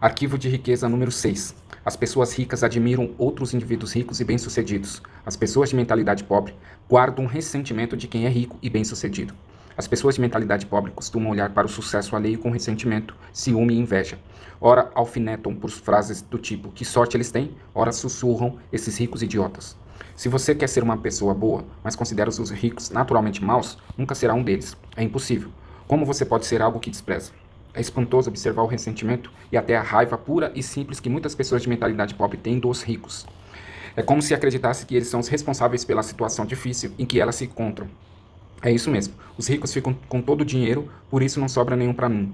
Arquivo de riqueza número 6. As pessoas ricas admiram outros indivíduos ricos e bem-sucedidos. As pessoas de mentalidade pobre guardam ressentimento de quem é rico e bem-sucedido. As pessoas de mentalidade pobre costumam olhar para o sucesso alheio com ressentimento, ciúme e inveja. Ora alfinetam por frases do tipo "que sorte eles têm", ora sussurram "esses ricos idiotas". Se você quer ser uma pessoa boa, mas considera os ricos naturalmente maus, nunca será um deles. É impossível. Como você pode ser algo que despreza? É espantoso observar o ressentimento e até a raiva pura e simples que muitas pessoas de mentalidade pobre têm dos ricos. É como se acreditasse que eles são os responsáveis pela situação difícil em que elas se encontram. É isso mesmo. Os ricos ficam com todo o dinheiro, por isso não sobra nenhum para mim.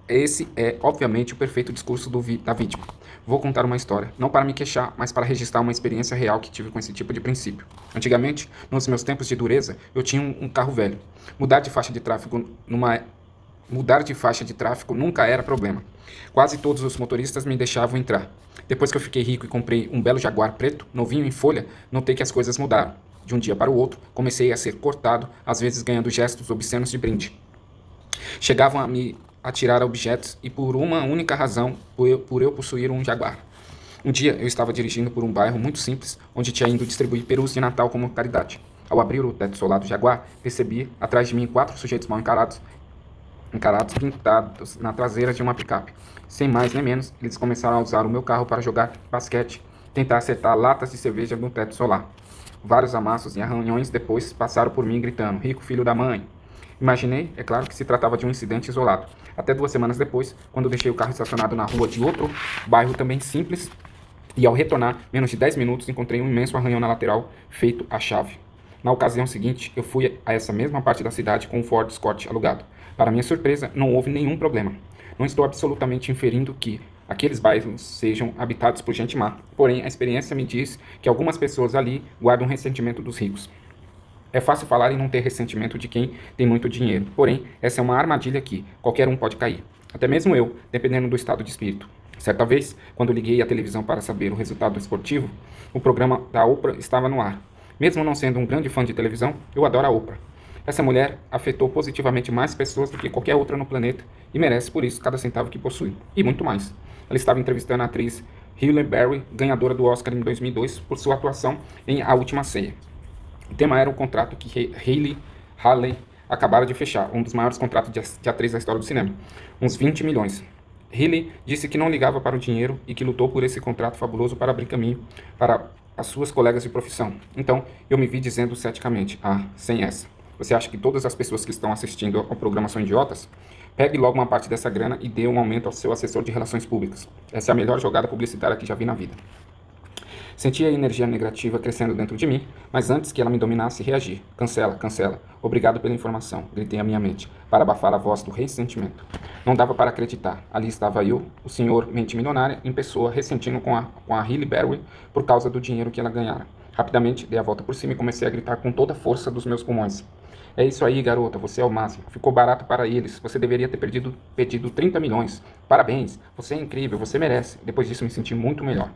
Esse é, obviamente, o perfeito discurso da vítima. Vou contar uma história, não para me queixar, mas para registrar uma experiência real que tive com esse tipo de princípio. Antigamente, nos meus tempos de dureza, eu tinha um carro velho. Mudar de faixa de tráfego nunca era problema. Quase todos os motoristas me deixavam entrar. Depois que eu fiquei rico e comprei um belo Jaguar preto, novinho em folha, notei que as coisas mudaram. De um dia para o outro, comecei a ser cortado, às vezes ganhando gestos obscenos de brinde. Chegavam a me atirar objetos e por uma única razão, por eu possuir um Jaguar. Um dia eu estava dirigindo por um bairro muito simples, onde tinha ido distribuir perus de Natal como caridade. Ao abrir o teto solar do Jaguar, percebi atrás de mim 4 sujeitos mal encarados pintados na traseira de uma picape. Sem mais nem menos, eles começaram a usar o meu carro para jogar basquete, tentar acertar latas de cerveja no teto solar. Vários amassos e arranhões depois passaram por mim gritando: "Rico filho da mãe!". Imaginei, é claro, que se tratava de um incidente isolado. Até 2 semanas depois, quando deixei o carro estacionado na rua de outro bairro também simples, e ao retornar, menos de 10 minutos, encontrei um imenso arranhão na lateral, feito à chave. Na ocasião seguinte, eu fui a essa mesma parte da cidade com um Ford Escort alugado. Para minha surpresa, não houve nenhum problema. Não estou absolutamente inferindo que aqueles bairros sejam habitados por gente má. Porém, a experiência me diz que algumas pessoas ali guardam ressentimento dos ricos. É fácil falar em não ter ressentimento de quem tem muito dinheiro. Porém, essa é uma armadilha que qualquer um pode cair. Até mesmo eu, dependendo do estado de espírito. Certa vez, quando liguei a televisão para saber o resultado esportivo, o programa da Oprah estava no ar. Mesmo não sendo um grande fã de televisão, eu adoro a Oprah. Essa mulher afetou positivamente mais pessoas do que qualquer outra no planeta e merece por isso cada centavo que possui. E muito mais. Ela estava entrevistando a atriz Halle Berry, ganhadora do Oscar em 2002, por sua atuação em A Última Ceia. O tema era um contrato que Halle acabara de fechar, um dos maiores contratos de atriz da história do cinema, uns 20 milhões. Halle disse que não ligava para o dinheiro e que lutou por esse contrato fabuloso para abrir caminho para as suas colegas de profissão. Então, eu me vi dizendo ceticamente: sem essa. Você acha que todas as pessoas que estão assistindo ao programa são idiotas? Pegue logo uma parte dessa grana e dê um aumento ao seu assessor de relações públicas. Essa é a melhor jogada publicitária que já vi na vida. Senti a energia negativa crescendo dentro de mim, mas antes que ela me dominasse, reagi. Cancela, cancela. Obrigado pela informação, gritei à minha mente, para abafar a voz do ressentimento. Não dava para acreditar. Ali estava eu, o senhor mente milionária, em pessoa, ressentindo com a Halle Berry por causa do dinheiro que ela ganhara. Rapidamente, dei a volta por cima e comecei a gritar com toda a força dos meus pulmões: "É isso aí, garota, você é o máximo. Ficou barato para eles. Você deveria ter pedido 30 milhões. Parabéns, você é incrível, você merece." Depois disso, me senti muito melhor.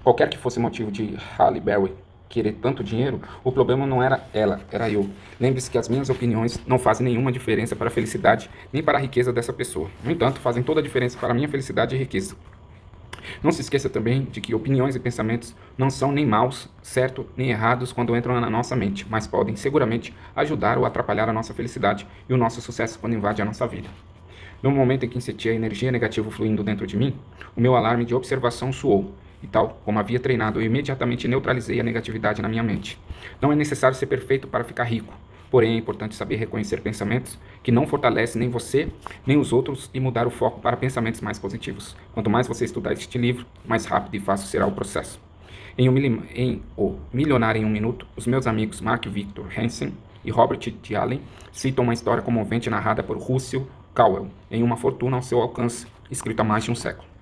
Qualquer que fosse o motivo de Halle Berry querer tanto dinheiro, o problema não era ela, era eu. Lembre-se que as minhas opiniões não fazem nenhuma diferença para a felicidade nem para a riqueza dessa pessoa. No entanto, fazem toda a diferença para a minha felicidade e riqueza. Não se esqueça também de que opiniões e pensamentos não são nem maus, certo, nem errados quando entram na nossa mente, mas podem seguramente ajudar ou atrapalhar a nossa felicidade e o nosso sucesso quando invade a nossa vida. No momento em que senti a energia negativa fluindo dentro de mim, o meu alarme de observação soou. E tal como havia treinado, eu imediatamente neutralizei a negatividade na minha mente. Não é necessário ser perfeito para ficar rico. Porém, é importante saber reconhecer pensamentos que não fortalecem nem você, nem os outros e mudar o foco para pensamentos mais positivos. Quanto mais você estudar este livro, mais rápido e fácil será o processo. Em O Milionário em um Minuto, os meus amigos Mark Victor Hansen e Robert T. Allen citam uma história comovente narrada por Russell Cowell em Uma Fortuna ao Seu Alcance, escrito há mais de um século.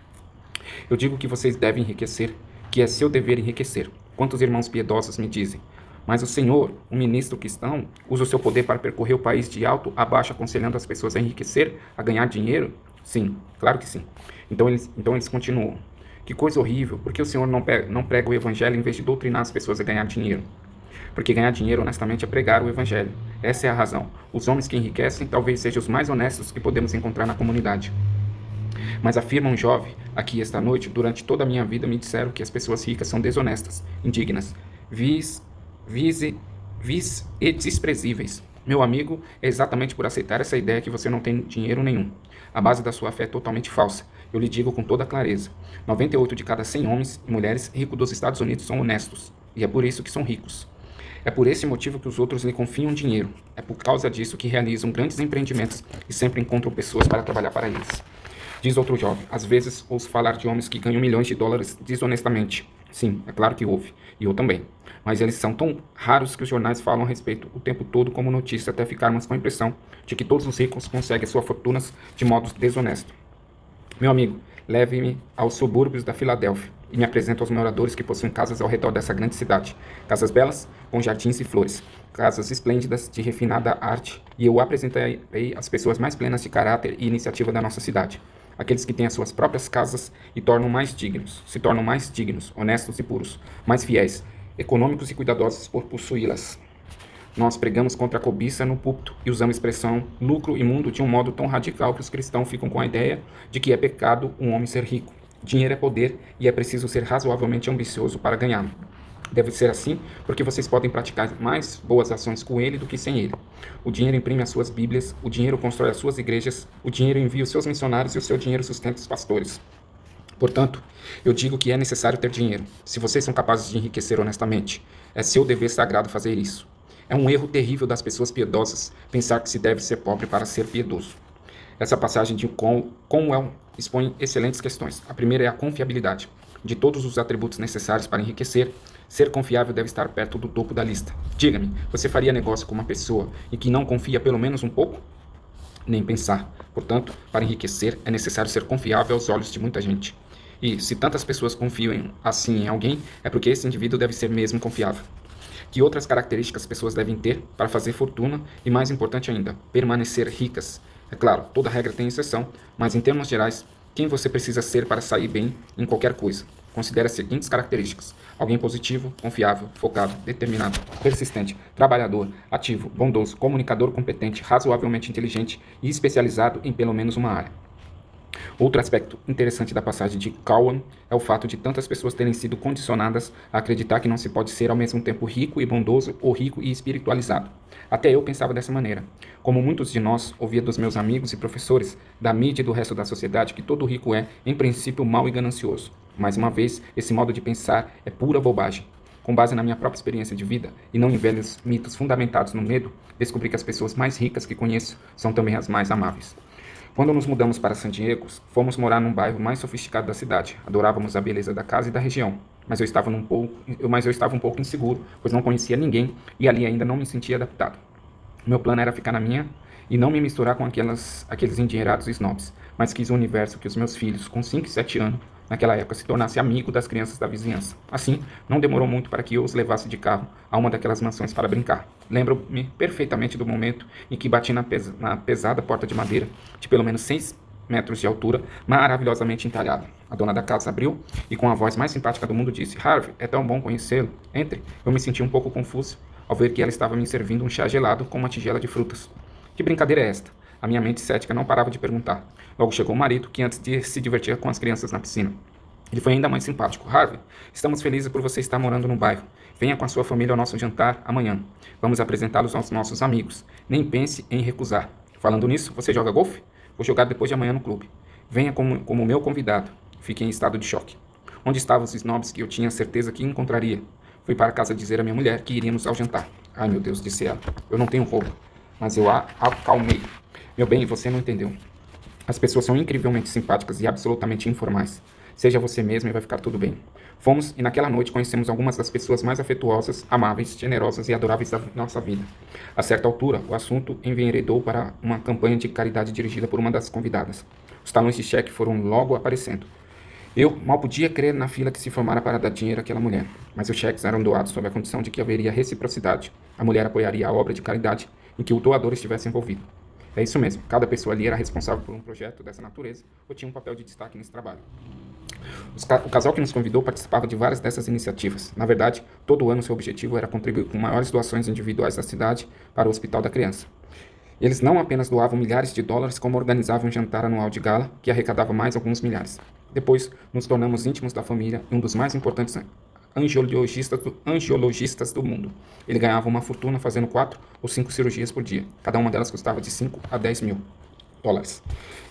Eu digo que vocês devem enriquecer, que é seu dever enriquecer. Quantos irmãos piedosos me dizem: "Mas o senhor, um ministro cristão, usa o seu poder para percorrer o país de alto a baixo aconselhando as pessoas a enriquecer, a ganhar dinheiro?" Sim, claro que sim. Então eles continuam: "Que coisa horrível, por que o senhor não prega o evangelho em vez de doutrinar as pessoas a ganhar dinheiro?" Porque ganhar dinheiro honestamente é pregar o evangelho. Essa é a razão. Os homens que enriquecem talvez sejam os mais honestos que podemos encontrar na comunidade. Mas afirma um jovem aqui esta noite, durante toda a minha vida me disseram que as pessoas ricas são desonestas, indignas, vis, vis, vis e desprezíveis. Meu amigo, é exatamente por aceitar essa ideia que você não tem dinheiro nenhum. A base da sua fé é totalmente falsa. Eu lhe digo com toda clareza. 98 de cada 100 homens e mulheres ricos dos Estados Unidos são honestos. E é por isso que são ricos. É por esse motivo que os outros lhe confiam dinheiro. É por causa disso que realizam grandes empreendimentos e sempre encontram pessoas para trabalhar para eles. Diz outro jovem, às vezes ouço falar de homens que ganham milhões de dólares desonestamente. Sim, é claro que houve, e eu também. Mas eles são tão raros que os jornais falam a respeito o tempo todo como notícia até ficarmos com a impressão de que todos os ricos conseguem suas fortunas de modo desonesto. Meu amigo, leve-me aos subúrbios da Filadélfia e me apresente aos moradores que possuem casas ao redor dessa grande cidade. Casas belas, com jardins e flores. Casas esplêndidas de refinada arte, e eu apresentarei as pessoas mais plenas de caráter e iniciativa da nossa cidade. Aqueles que têm as suas próprias casas e se tornam mais dignos, honestos e puros, mais fiéis, econômicos e cuidadosos por possuí-las. Nós pregamos contra a cobiça no púlpito e usamos a expressão lucro imundo de um modo tão radical que os cristãos ficam com a ideia de que é pecado um homem ser rico. Dinheiro é poder e é preciso ser razoavelmente ambicioso para ganhá-lo. Deve ser assim porque vocês podem praticar mais boas ações com ele do que sem ele. O dinheiro imprime as suas bíblias, o dinheiro constrói as suas igrejas, o dinheiro envia os seus missionários e o seu dinheiro sustenta os pastores. Portanto, eu digo que é necessário ter dinheiro, se vocês são capazes de enriquecer honestamente. É seu dever sagrado fazer isso. É um erro terrível das pessoas piedosas pensar que se deve ser pobre para ser piedoso. Essa passagem de Conwell expõe excelentes questões. A primeira é a confiabilidade. De todos os atributos necessários para enriquecer, ser confiável deve estar perto do topo da lista. Diga-me, você faria negócio com uma pessoa em que não confia pelo menos um pouco? Nem pensar. Portanto, para enriquecer, é necessário ser confiável aos olhos de muita gente. E, se tantas pessoas confiam assim em alguém, é porque esse indivíduo deve ser mesmo confiável. Que outras características as pessoas devem ter para fazer fortuna e, mais importante ainda, permanecer ricas? É claro, toda regra tem exceção, mas em termos gerais, quem você precisa ser para sair bem em qualquer coisa? Considere as seguintes características: alguém positivo, confiável, focado, determinado, persistente, trabalhador, ativo, bondoso, comunicador competente, razoavelmente inteligente e especializado em pelo menos uma área. Outro aspecto interessante da passagem de Cowan é o fato de tantas pessoas terem sido condicionadas a acreditar que não se pode ser ao mesmo tempo rico e bondoso ou rico e espiritualizado. Até eu pensava dessa maneira. Como muitos de nós, ouvia dos meus amigos e professores, da mídia e do resto da sociedade, que todo rico é, em princípio, mau e ganancioso. Mais uma vez, esse modo de pensar é pura bobagem. Com base na minha própria experiência de vida, e não em velhos mitos fundamentados no medo, descobri que as pessoas mais ricas que conheço são também as mais amáveis. Quando nos mudamos para San Diego, fomos morar num bairro mais sofisticado da cidade. Adorávamos a beleza da casa e da região, mas eu estava um pouco inseguro, pois não conhecia ninguém e ali ainda não me sentia adaptado. Meu plano era ficar na minha e não me misturar com aqueles endinheirados snobs, mas quis um universo que os meus filhos, com 5 e 7 anos, naquela época, se tornasse amigo das crianças da vizinhança. Assim, não demorou muito para que eu os levasse de carro a uma daquelas mansões para brincar. Lembro-me perfeitamente do momento em que bati na pesada porta de madeira, de pelo menos 6 metros de altura, maravilhosamente entalhada. A dona da casa abriu e, com a voz mais simpática do mundo, disse: Harvey, é tão bom conhecê-lo. Entre. Eu me senti um pouco confuso ao ver que ela estava me servindo um chá gelado com uma tigela de frutas. Que brincadeira é esta? A minha mente cética não parava de perguntar. Logo chegou o marido, que antes de se divertir com as crianças na piscina. Ele foi ainda mais simpático. Harvey, estamos felizes por você estar morando no bairro. Venha com a sua família ao nosso jantar amanhã. Vamos apresentá-los aos nossos amigos. Nem pense em recusar. Falando nisso, você joga golfe? Vou jogar depois de amanhã no clube. Venha como meu convidado. Fiquei em estado de choque. Onde estavam os snobs que eu tinha certeza que encontraria? Fui para casa dizer à minha mulher que iríamos ao jantar. Ai, meu Deus, disse ela. Eu não tenho roupa. Mas eu a acalmei. Meu bem, você não entendeu. As pessoas são incrivelmente simpáticas e absolutamente informais. Seja você mesmo e vai ficar tudo bem. Fomos e naquela noite conhecemos algumas das pessoas mais afetuosas, amáveis, generosas e adoráveis da nossa vida. A certa altura, o assunto enveredou para uma campanha de caridade dirigida por uma das convidadas. Os talões de cheque foram logo aparecendo. Eu mal podia crer na fila que se formara para dar dinheiro àquela mulher, mas os cheques eram doados sob a condição de que haveria reciprocidade. A mulher apoiaria a obra de caridade em que o doador estivesse envolvido. É isso mesmo, cada pessoa ali era responsável por um projeto dessa natureza ou tinha um papel de destaque nesse trabalho. O casal que nos convidou participava de várias dessas iniciativas. Na verdade, todo ano seu objetivo era contribuir com maiores doações individuais da cidade para o Hospital da Criança. Eles não apenas doavam milhares de dólares, como organizavam um jantar anual de gala que arrecadava mais alguns milhares. Depois, nos tornamos íntimos da família e um dos mais importantes angiologistas do mundo. Ele ganhava uma fortuna fazendo 4 ou 5 cirurgias por dia. Cada uma delas custava de 5 a 10 mil dólares.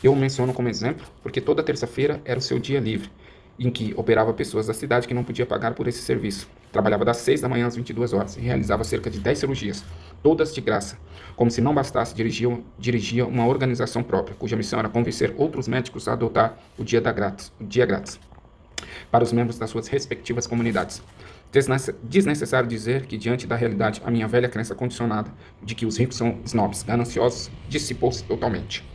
Eu o menciono como exemplo porque toda terça-feira era o seu dia livre, em que operava pessoas da cidade que não podia pagar por esse serviço. Trabalhava das 6 da manhã às 22 horas e realizava cerca de 10 cirurgias, todas de graça. Como se não bastasse, dirigia uma organização própria, cuja missão era convencer outros médicos a adotar o dia grátis para os membros das suas respectivas comunidades. Desnecessário dizer que, diante da realidade, a minha velha crença condicionada de que os ricos são snobs, gananciosos, dissipou-se totalmente.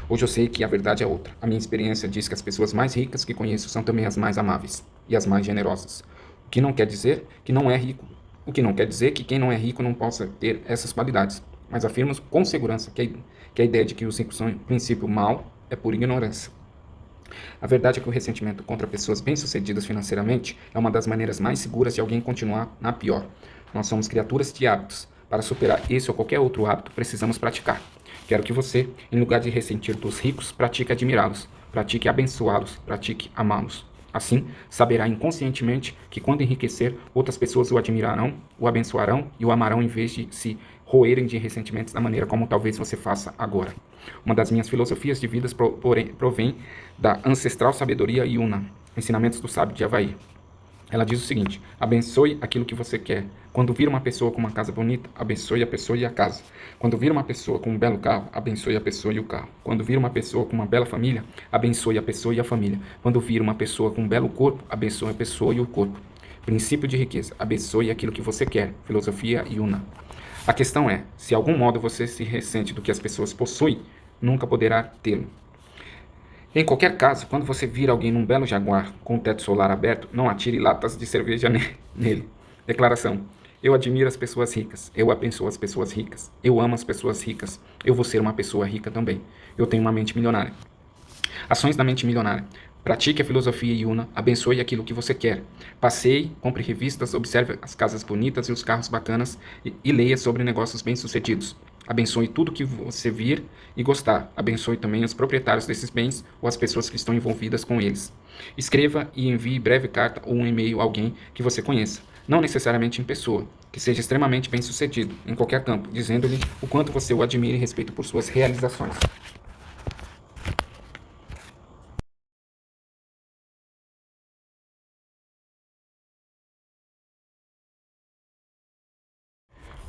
Hoje eu sei que a verdade é outra. A minha experiência diz que as pessoas mais ricas que conheço são também as mais amáveis e as mais generosas. O que não quer dizer que não é rico. O que não quer dizer que quem não é rico não possa ter essas qualidades. Mas afirmo com segurança que a ideia de que os ricos são, em princípio, mal é pura ignorância. A verdade é que o ressentimento contra pessoas bem-sucedidas financeiramente é uma das maneiras mais seguras de alguém continuar na pior. Nós somos criaturas de hábitos. Para superar esse ou qualquer outro hábito, precisamos praticar. Quero que você, em lugar de ressentir dos ricos, pratique admirá-los, pratique abençoá-los, pratique amá-los. Assim, saberá inconscientemente que quando enriquecer, outras pessoas o admirarão, o abençoarão e o amarão em vez de se roerem de ressentimentos da maneira como talvez você faça agora. Uma das minhas filosofias de vida provém da ancestral sabedoria Yuna, ensinamentos do sábio de Havaí. Ela diz o seguinte: abençoe aquilo que você quer. Quando vir uma pessoa com uma casa bonita, abençoe a pessoa e a casa. Quando vir uma pessoa com um belo carro, abençoe a pessoa e o carro. Quando vir uma pessoa com uma bela família, abençoe a pessoa e a família. Quando vir uma pessoa com um belo corpo, abençoe a pessoa e o corpo. Princípio de riqueza: abençoe aquilo que você quer. Filosofia Yuna. A questão é, se de algum modo você se ressente do que as pessoas possuem, nunca poderá tê-lo. Em qualquer caso, quando você vir alguém num belo Jaguar com o teto solar aberto, não atire latas de cerveja nele. Declaração: eu admiro as pessoas ricas, eu abençoo as pessoas ricas, eu amo as pessoas ricas, eu vou ser uma pessoa rica também. Eu tenho uma mente milionária. Ações da mente milionária. Pratique a filosofia Yuna, abençoe aquilo que você quer. Passeie, compre revistas, observe as casas bonitas e os carros bacanas e leia sobre negócios bem-sucedidos. Abençoe tudo que você vir e gostar. Abençoe também os proprietários desses bens ou as pessoas que estão envolvidas com eles. Escreva e envie breve carta ou um e-mail a alguém que você conheça, não necessariamente em pessoa, que seja extremamente bem-sucedido em qualquer campo, dizendo-lhe o quanto você o admira e respeita por suas realizações.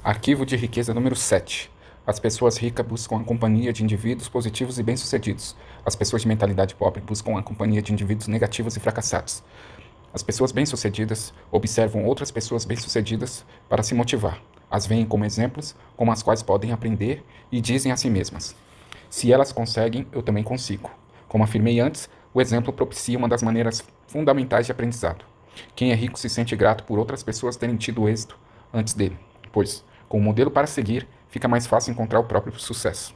Arquivo de riqueza número 7. As pessoas ricas buscam a companhia de indivíduos positivos e bem-sucedidos. As pessoas de mentalidade pobre buscam a companhia de indivíduos negativos e fracassados. As pessoas bem-sucedidas observam outras pessoas bem-sucedidas para se motivar. As veem como exemplos com as quais podem aprender e dizem a si mesmas: se elas conseguem, eu também consigo. Como afirmei antes, o exemplo propicia uma das maneiras fundamentais de aprendizado. Quem é rico se sente grato por outras pessoas terem tido êxito antes dele, pois, com o modelo para seguir, fica mais fácil encontrar o próprio sucesso.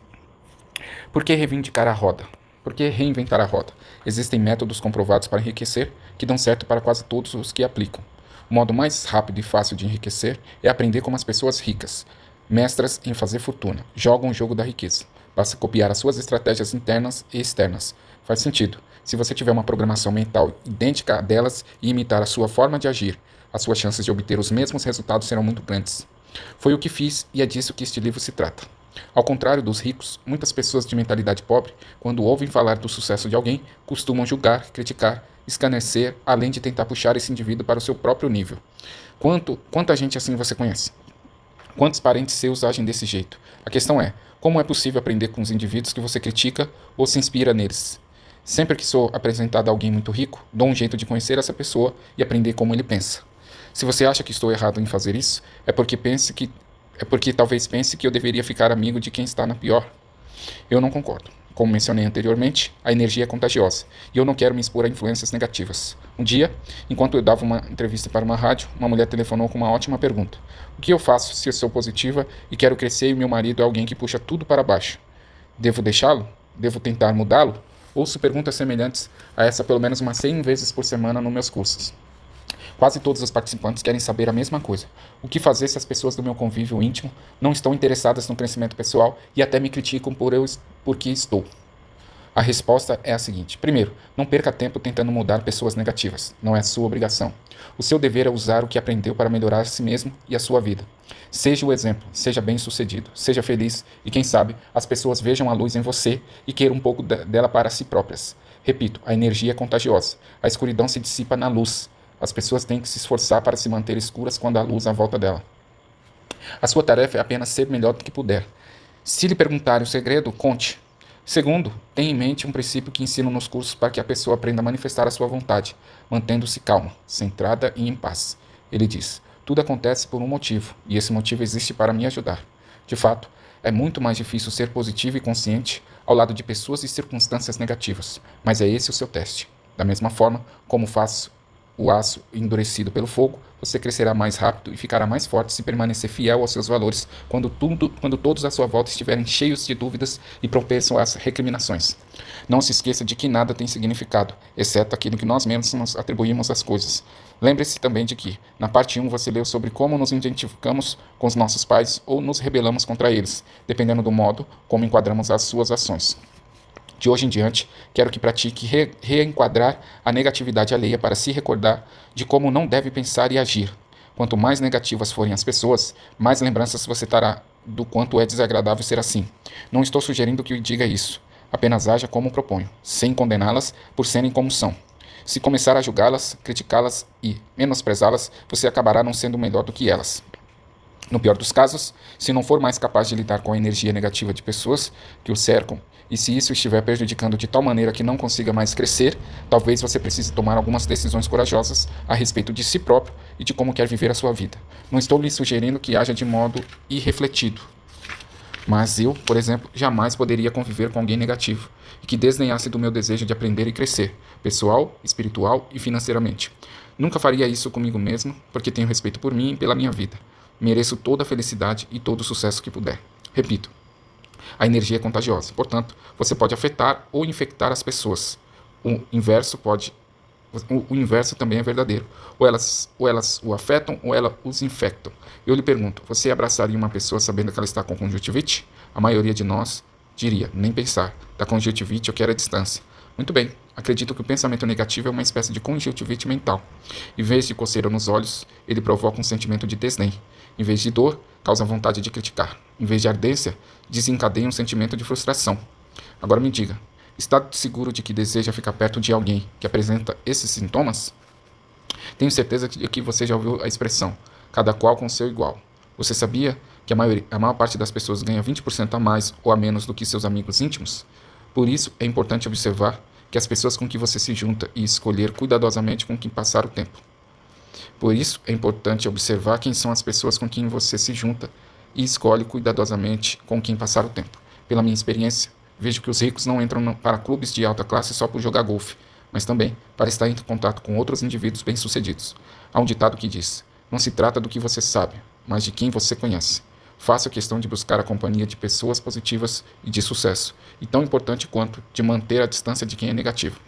Por que reivindicar a roda? Por que reinventar a roda? Existem métodos comprovados para enriquecer que dão certo para quase todos os que aplicam. O modo mais rápido e fácil de enriquecer é aprender como as pessoas ricas, mestras em fazer fortuna, jogam o jogo da riqueza. Basta copiar as suas estratégias internas e externas. Faz sentido. Se você tiver uma programação mental idêntica a delas e imitar a sua forma de agir, as suas chances de obter os mesmos resultados serão muito grandes. Foi o que fiz e é disso que este livro se trata. Ao contrário dos ricos, muitas pessoas de mentalidade pobre, quando ouvem falar do sucesso de alguém, costumam julgar, criticar, escarnecer, além de tentar puxar esse indivíduo para o seu próprio nível. Quanta gente assim você conhece? Quantos parentes seus agem desse jeito? A questão é, como é possível aprender com os indivíduos que você critica ou se inspira neles? Sempre que sou apresentado a alguém muito rico, dou um jeito de conhecer essa pessoa e aprender como ele pensa. Se você acha que estou errado em fazer isso, é porque talvez pense que eu deveria ficar amigo de quem está na pior. Eu não concordo. Como mencionei anteriormente, a energia é contagiosa, e eu não quero me expor a influências negativas. Um dia, enquanto eu dava uma entrevista para uma rádio, uma mulher telefonou com uma ótima pergunta. O que eu faço se eu sou positiva e quero crescer e meu marido é alguém que puxa tudo para baixo? Devo deixá-lo? Devo tentar mudá-lo? Ouço perguntas semelhantes a essa pelo menos umas 100 vezes por semana nos meus cursos. Quase todos os participantes querem saber a mesma coisa. O que fazer se as pessoas do meu convívio íntimo não estão interessadas no crescimento pessoal e até me criticam porque estou? A resposta é a seguinte. Primeiro, não perca tempo tentando mudar pessoas negativas. Não é sua obrigação. O seu dever é usar o que aprendeu para melhorar a si mesmo e a sua vida. Seja o exemplo, seja bem-sucedido, seja feliz e, quem sabe, as pessoas vejam a luz em você e queiram um pouco dela para si próprias. Repito, a energia é contagiosa. A escuridão se dissipa na luz. As pessoas têm que se esforçar para se manter escuras quando há luz à volta dela. A sua tarefa é apenas ser melhor do que puder. Se lhe perguntarem o segredo, conte. Segundo, tenha em mente um princípio que ensino nos cursos para que a pessoa aprenda a manifestar a sua vontade, mantendo-se calma, centrada e em paz. Ele diz: tudo acontece por um motivo, e esse motivo existe para me ajudar. De fato, é muito mais difícil ser positivo e consciente ao lado de pessoas e circunstâncias negativas, mas é esse o seu teste. Da mesma forma como faço o aço endurecido pelo fogo, você crescerá mais rápido e ficará mais forte se permanecer fiel aos seus valores quando todos à sua volta estiverem cheios de dúvidas e propensos às recriminações. Não se esqueça de que nada tem significado, exceto aquilo que nós mesmos nos atribuímos às coisas. Lembre-se também de que, na parte 1, você leu sobre como nos identificamos com os nossos pais ou nos rebelamos contra eles, dependendo do modo como enquadramos as suas ações. De hoje em diante, quero que pratique reenquadrar a negatividade alheia para se recordar de como não deve pensar e agir. Quanto mais negativas forem as pessoas, mais lembranças você terá do quanto é desagradável ser assim. Não estou sugerindo que diga isso. Apenas haja como proponho, sem condená-las por serem como são. Se começar a julgá-las, criticá-las e menosprezá-las, você acabará não sendo melhor do que elas. No pior dos casos, se não for mais capaz de lidar com a energia negativa de pessoas que o cercam, e se isso estiver prejudicando de tal maneira que não consiga mais crescer, talvez você precise tomar algumas decisões corajosas a respeito de si próprio e de como quer viver a sua vida. Não estou lhe sugerindo que haja de modo irrefletido. Mas eu, por exemplo, jamais poderia conviver com alguém negativo e que desdenhasse do meu desejo de aprender e crescer, pessoal, espiritual e financeiramente. Nunca faria isso comigo mesmo, porque tenho respeito por mim e pela minha vida. Mereço toda a felicidade e todo o sucesso que puder. Repito, a energia é contagiosa, portanto, você pode afetar ou infectar as pessoas. O inverso também é verdadeiro. Ou elas o afetam ou elas os infectam. Eu lhe pergunto, você abraçaria uma pessoa sabendo que ela está com conjuntivite? A maioria de nós diria, nem pensar. Da conjuntivite eu quero a distância. Muito bem, acredito que o pensamento negativo é uma espécie de conjuntivite mental. Em vez de coceira nos olhos, ele provoca um sentimento de desdém. Em vez de dor, causa vontade de criticar. Em vez de ardência, desencadeia um sentimento de frustração. Agora me diga, está seguro de que deseja ficar perto de alguém que apresenta esses sintomas? Tenho certeza de que você já ouviu a expressão, cada qual com seu igual. Você sabia que a maior parte das pessoas ganha 20% a mais ou a menos do que seus amigos íntimos? Por isso, é importante observar que as pessoas com que você se junta e escolher cuidadosamente com quem passar o tempo. Por isso, é importante observar quem são as pessoas com quem você se junta e escolhe cuidadosamente com quem passar o tempo. Pela minha experiência, vejo que os ricos não entram para clubes de alta classe só por jogar golfe, mas também para estar em contato com outros indivíduos bem-sucedidos. Há um ditado que diz: não se trata do que você sabe, mas de quem você conhece. Faça questão de buscar a companhia de pessoas positivas e de sucesso, e tão importante quanto de manter a distância de quem é negativo.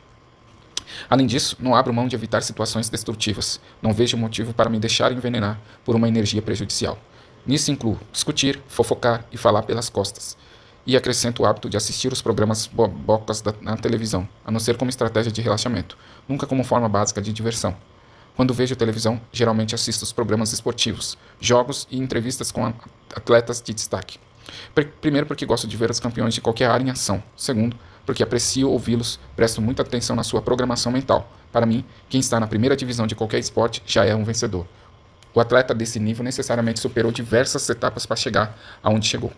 Além disso, não abro mão de evitar situações destrutivas. Não vejo motivo para me deixar envenenar por uma energia prejudicial. Nisso incluo discutir, fofocar e falar pelas costas. E acrescento o hábito de assistir os programas bobocas na televisão, a não ser como estratégia de relaxamento, nunca como forma básica de diversão. Quando vejo televisão, geralmente assisto os programas esportivos, jogos e entrevistas com atletas de destaque. Primeiro, porque gosto de ver os campeões de qualquer área em ação. Segundo, porque aprecio ouvi-los, presto muita atenção na sua programação mental. Para mim, quem está na primeira divisão de qualquer esporte já é um vencedor. O atleta desse nível necessariamente superou diversas etapas para chegar aonde chegou,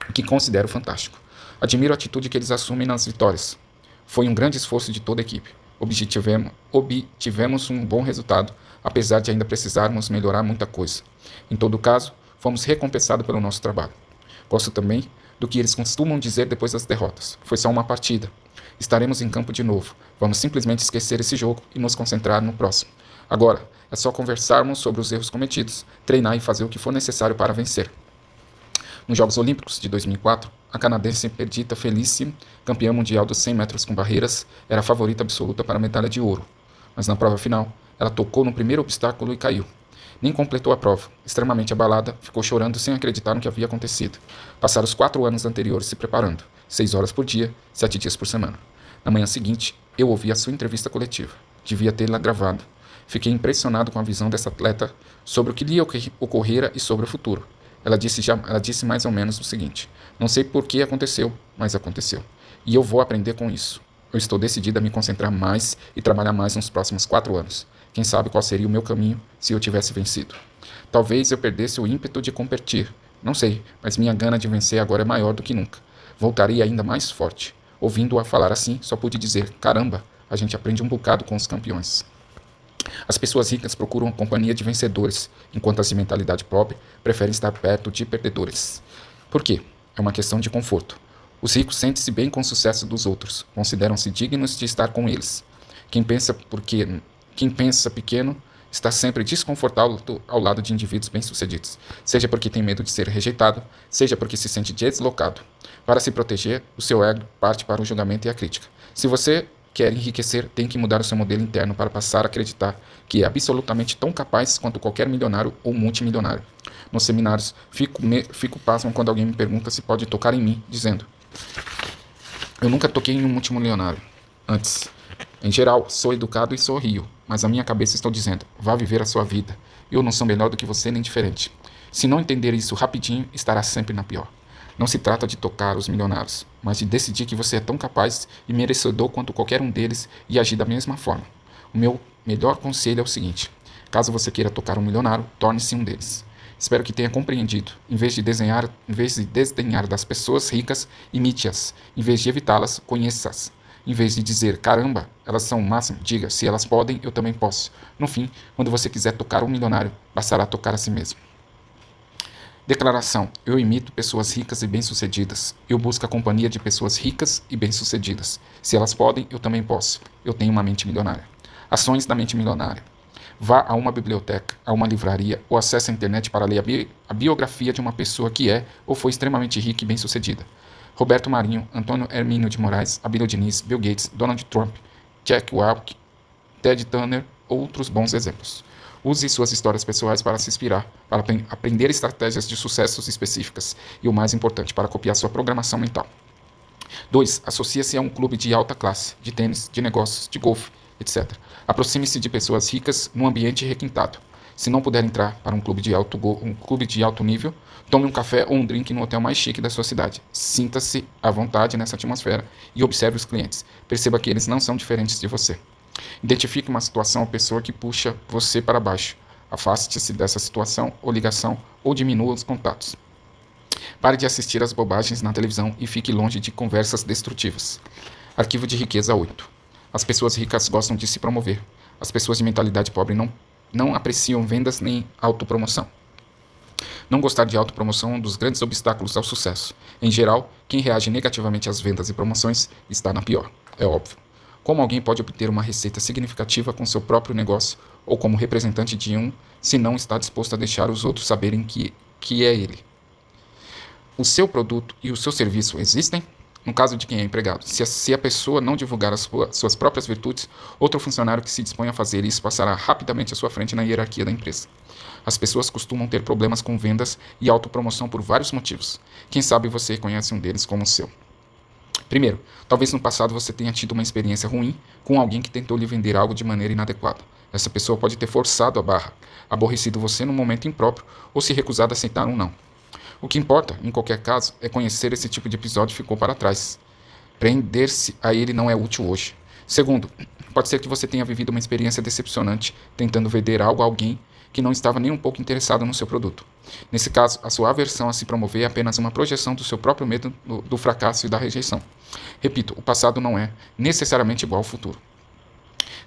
o que considero fantástico. Admiro a atitude que eles assumem nas vitórias. Foi um grande esforço de toda a equipe. Obtivemos um bom resultado, apesar de ainda precisarmos melhorar muita coisa. Em todo caso, fomos recompensados pelo nosso trabalho. Gosto também do que eles costumam dizer depois das derrotas. Foi só uma partida. Estaremos em campo de novo. Vamos simplesmente esquecer esse jogo e nos concentrar no próximo. Agora, é só conversarmos sobre os erros cometidos, treinar e fazer o que for necessário para vencer. Nos Jogos Olímpicos de 2004, a canadense Perdita Felici, campeã mundial dos 100 metros com barreiras, era a favorita absoluta para a medalha de ouro. Mas na prova final, Ela tocou no primeiro obstáculo e caiu. Nem completou a prova. Extremamente abalada, ficou chorando sem acreditar no que havia acontecido. Passaram os 4 anos anteriores se preparando, 6 horas por dia, 7 dias por semana. Na manhã seguinte, eu ouvi a sua entrevista coletiva. Devia tê-la gravado. Fiquei impressionado com a visão dessa atleta sobre o que lhe ocorrera e sobre o futuro. Ela disse mais ou menos o seguinte: não sei por que aconteceu, mas aconteceu. E eu vou aprender com isso. Eu estou decidida a me concentrar mais e trabalhar mais nos próximos 4 anos. Quem sabe qual seria o meu caminho se eu tivesse vencido. Talvez eu perdesse o ímpeto de competir. Não sei, mas minha gana de vencer agora é maior do que nunca. Voltaria ainda mais forte. Ouvindo-a falar assim, só pude dizer: caramba, a gente aprende um bocado com os campeões. As pessoas ricas procuram a companhia de vencedores, enquanto as de mentalidade pobre preferem estar perto de perdedores. Por quê? É uma questão de conforto. Os ricos sentem-se bem com o sucesso dos outros, consideram-se dignos de estar com eles. Quem pensa pequeno está sempre desconfortável ao lado de indivíduos bem-sucedidos, seja porque tem medo de ser rejeitado, seja porque se sente deslocado. Para se proteger, o seu ego parte para o julgamento e a crítica. Se você quer enriquecer, tem que mudar o seu modelo interno para passar a acreditar que é absolutamente tão capaz quanto qualquer milionário ou multimilionário. Nos seminários, fico pasmo quando alguém me pergunta se pode tocar em mim, dizendo: eu nunca toquei em um multimilionário antes. Em geral, sou educado e sorrio, mas a minha cabeça estou dizendo: vá viver a sua vida. Eu não sou melhor do que você nem diferente. Se não entender isso rapidinho, estará sempre na pior. Não se trata de tocar os milionários, mas de decidir que você é tão capaz e merecedor quanto qualquer um deles e agir da mesma forma. O meu melhor conselho é o seguinte: caso você queira tocar um milionário, torne-se um deles. Espero que tenha compreendido. Em vez de desdenhar das pessoas ricas, imite-as. Em vez de evitá-las, conheça-as. Em vez de dizer: caramba, elas são o máximo, diga: se elas podem, eu também posso. No fim, quando você quiser tocar um milionário, bastará tocar a si mesmo. Declaração: eu imito pessoas ricas e bem-sucedidas. Eu busco a companhia de pessoas ricas e bem-sucedidas. Se elas podem, eu também posso. Eu tenho uma mente milionária. Ações da mente milionária. Vá a uma biblioteca, a uma livraria ou acesse a internet para ler a biografia de uma pessoa que é ou foi extremamente rica e bem-sucedida. Roberto Marinho, Antônio Hermínio de Moraes, Abílio Diniz, Bill Gates, Donald Trump, Jack Welch, Ted Turner, outros bons exemplos. Use suas histórias pessoais para se inspirar, para aprender estratégias de sucessos específicas e, o mais importante, para copiar sua programação mental. 2. Associe-se a um clube de alta classe, de tênis, de negócios, de golfe, etc. Aproxime-se de pessoas ricas num ambiente requintado. Se não puder entrar para um clube de alto nível, tome um café ou um drink no hotel mais chique da sua cidade. Sinta-se à vontade nessa atmosfera e observe os clientes. Perceba que eles não são diferentes de você. Identifique uma situação ou pessoa que puxa você para baixo. Afaste-se dessa situação ou ligação ou diminua os contatos. Pare de assistir às bobagens na televisão e fique longe de conversas destrutivas. Arquivo de riqueza 8. As pessoas ricas gostam de se promover. As pessoas de mentalidade pobre não apreciam vendas nem autopromoção. Não gostar de autopromoção é um dos grandes obstáculos ao sucesso. Em geral, quem reage negativamente às vendas e promoções está na pior. É óbvio. Como alguém pode obter uma receita significativa com seu próprio negócio ou como representante de um, se não está disposto a deixar os outros saberem que é ele? O seu produto e o seu serviço existem? No caso de quem é empregado, se a pessoa não divulgar as suas próprias virtudes, outro funcionário que se dispõe a fazer isso passará rapidamente à sua frente na hierarquia da empresa. As pessoas costumam ter problemas com vendas e autopromoção por vários motivos. Quem sabe você conhece um deles como o seu. Primeiro, talvez no passado você tenha tido uma experiência ruim com alguém que tentou lhe vender algo de maneira inadequada. Essa pessoa pode ter forçado a barra, aborrecido você no momento impróprio ou se recusado a aceitar um não. O que importa, em qualquer caso, é conhecer esse tipo de episódio ficou para trás. Prender-se a ele não é útil hoje. Segundo, pode ser que você tenha vivido uma experiência decepcionante tentando vender algo a alguém que não estava nem um pouco interessado no seu produto. Nesse caso, a sua aversão a se promover é apenas uma projeção do seu próprio medo do fracasso e da rejeição. Repito, o passado não é necessariamente igual ao futuro.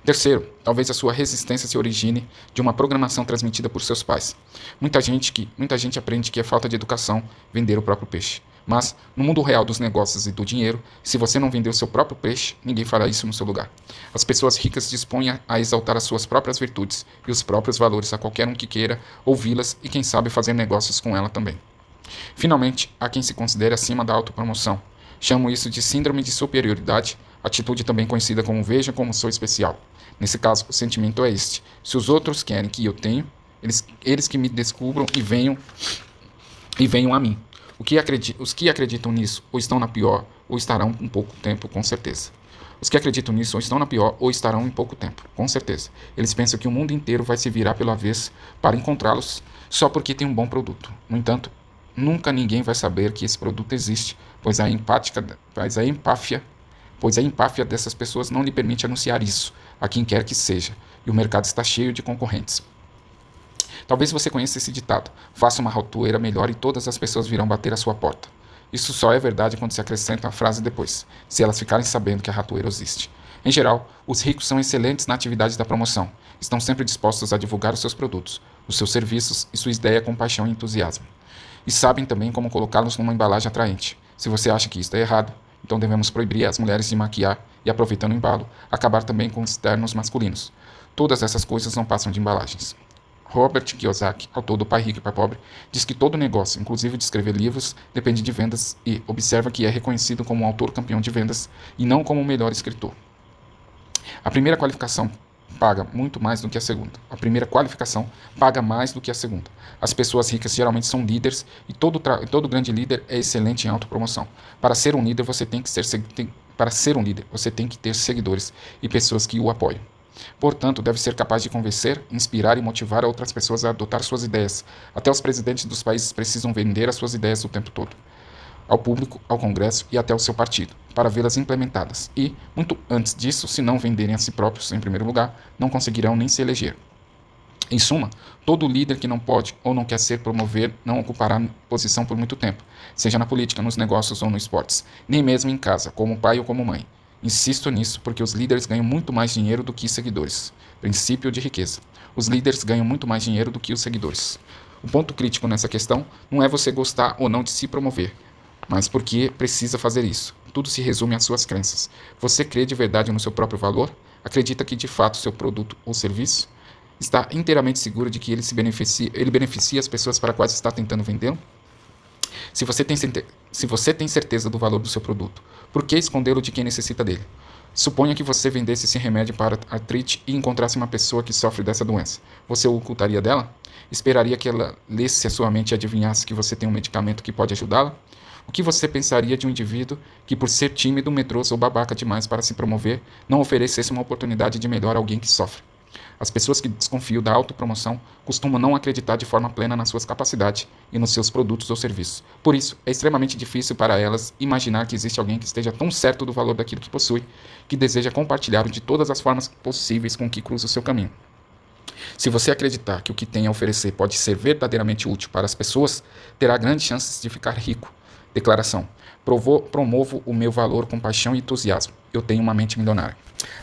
Terceiro, talvez a sua resistência se origine de uma programação transmitida por seus pais. Muita gente aprende que é falta de educação vender o próprio peixe. Mas, no mundo real dos negócios e do dinheiro, se você não vender o seu próprio peixe, ninguém fará isso no seu lugar. As pessoas ricas dispõem a exaltar as suas próprias virtudes e os próprios valores a qualquer um que queira ouvi-las e quem sabe fazer negócios com ela também. Finalmente, há quem se considere acima da autopromoção. Chamo isso de síndrome de superioridade Atitude também conhecida como veja como sou especial. Nesse caso, o sentimento é este. Se os outros querem que eu tenha, eles que me descubram e venham a mim. Os que acreditam nisso ou estão na pior ou estarão um pouco tempo, com certeza. Os que acreditam nisso ou estão na pior ou estarão em pouco tempo, com certeza. Eles pensam que o mundo inteiro vai se virar pelo avesso para encontrá-los só porque tem um bom produto. No entanto, nunca ninguém vai saber que esse produto existe, pois a empáfia dessas pessoas não lhe permite anunciar isso a quem quer que seja, e o mercado está cheio de concorrentes. Talvez você conheça esse ditado: faça uma ratoeira melhor e todas as pessoas virão bater à sua porta. Isso só é verdade quando se acrescenta a frase depois, se elas ficarem sabendo que a ratoeira existe. Em geral, os ricos são excelentes na atividade da promoção. Estão sempre dispostos a divulgar os seus produtos, os seus serviços e sua ideia com paixão e entusiasmo. E sabem também como colocá-los numa embalagem atraente. Se você acha que isso é errado, então devemos proibir as mulheres de maquiar e, aproveitando o embalo, acabar também com os ternos masculinos. Todas essas coisas não passam de embalagens. Robert Kiyosaki, autor do Pai Rico e Pai Pobre, diz que todo negócio, inclusive de escrever livros, depende de vendas e observa que é reconhecido como um autor campeão de vendas e não como o melhor escritor. A primeira qualificação paga muito mais do que a segunda. A primeira qualificação paga mais do que a segunda. As pessoas ricas geralmente são líderes e todo grande líder é excelente em autopromoção. Para ser um líder, você tem que ter seguidores e pessoas que o apoiam. Portanto, deve ser capaz de convencer, inspirar e motivar outras pessoas a adotar suas ideias. Até os presidentes dos países precisam vender as suas ideias o tempo todo, ao público, ao Congresso e até ao seu partido, para vê-las implementadas. E, muito antes disso, se não venderem a si próprios em primeiro lugar, não conseguirão nem se eleger. Em suma, todo líder que não pode ou não quer ser promover não ocupará posição por muito tempo, seja na política, nos negócios ou nos esportes, nem mesmo em casa, como pai ou como mãe. Insisto nisso porque os líderes ganham muito mais dinheiro do que seguidores. Princípio de riqueza. Os líderes ganham muito mais dinheiro do que os seguidores. O ponto crítico nessa questão não é você gostar ou não de se promover, mas porque precisa fazer isso. Tudo se resume às suas crenças. Você crê de verdade no seu próprio valor? Acredita que de fato seu produto ou serviço está inteiramente seguro de que ele beneficia as pessoas para quais está tentando vendê-lo? Se você tem certeza do valor do seu produto, por que escondê-lo de quem necessita dele? Suponha que você vendesse esse remédio para artrite e encontrasse uma pessoa que sofre dessa doença. Você o ocultaria dela? Esperaria que ela lesse a sua mente e adivinhasse que você tem um medicamento que pode ajudá-la? O que você pensaria de um indivíduo que, por ser tímido, medroso ou babaca demais para se promover, não oferecesse uma oportunidade de melhor a alguém que sofre? As pessoas que desconfiam da autopromoção costumam não acreditar de forma plena nas suas capacidades e nos seus produtos ou serviços. Por isso, é extremamente difícil para elas imaginar que existe alguém que esteja tão certo do valor daquilo que possui, que deseja compartilhar de todas as formas possíveis com que cruza o seu caminho. Se você acreditar que o que tem a oferecer pode ser verdadeiramente útil para as pessoas, terá grandes chances de ficar rico. Declaração: promovo o meu valor com paixão e entusiasmo. Eu tenho uma mente milionária.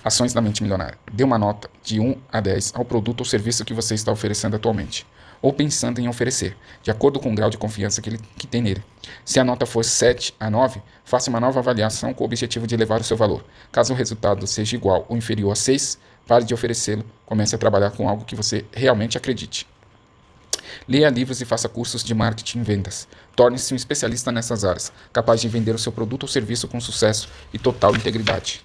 Ações da mente milionária. Dê uma nota de 1 a 10 ao produto ou serviço que você está oferecendo atualmente, ou pensando em oferecer, de acordo com o grau de confiança que tem nele. Se a nota for 7 a 9, faça uma nova avaliação com o objetivo de elevar o seu valor. Caso o resultado seja igual ou inferior a 6, pare de oferecê-lo, comece a trabalhar com algo que você realmente acredite. Leia livros e faça cursos de marketing e vendas. Torne-se um especialista nessas áreas, capaz de vender o seu produto ou serviço com sucesso e total integridade.